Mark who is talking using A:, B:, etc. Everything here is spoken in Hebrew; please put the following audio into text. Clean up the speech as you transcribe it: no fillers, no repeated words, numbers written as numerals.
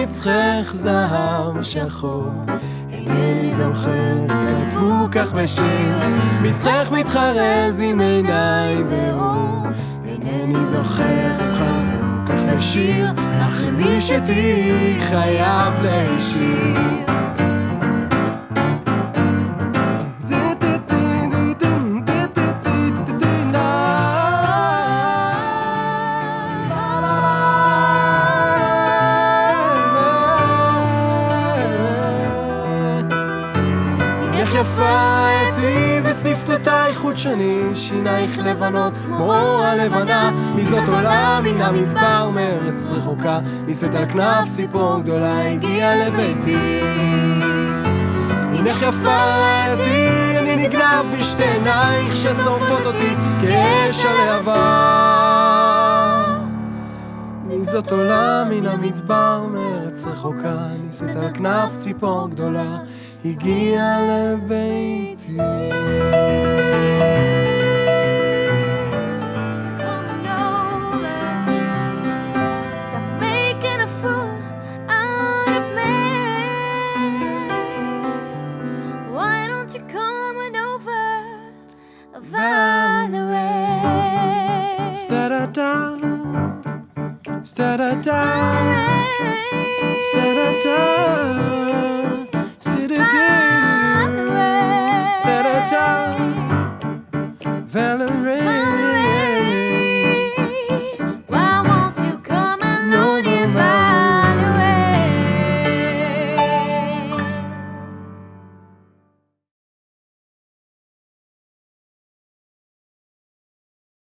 A: מצחך זהב שחור, אינני זוכר, כתבו כך בשיר, מצחך מתחרז עם עיניי ואור, אינני זוכר, חרזו כך בשיר, אך למי שתהי חייב להישיר. איך יפה אתי ושפתותייך חודשני, שינייך לבנות כמו הלבנה, מזאת עולה מן המדבר מארץ רחוקה, נישאת על כנף ציפור גדולה הגיעה לביתי. הנך יפה אתי, אני נגנב בשתי עינייך ששורפות אותי כאש הלהבה, מזאת עולה מן המדבר מארץ רחוקה, נישאת על כנף ציפור גדולה הגיעה לביתי. Sta-da-da, sta-da-da, sta-da-da.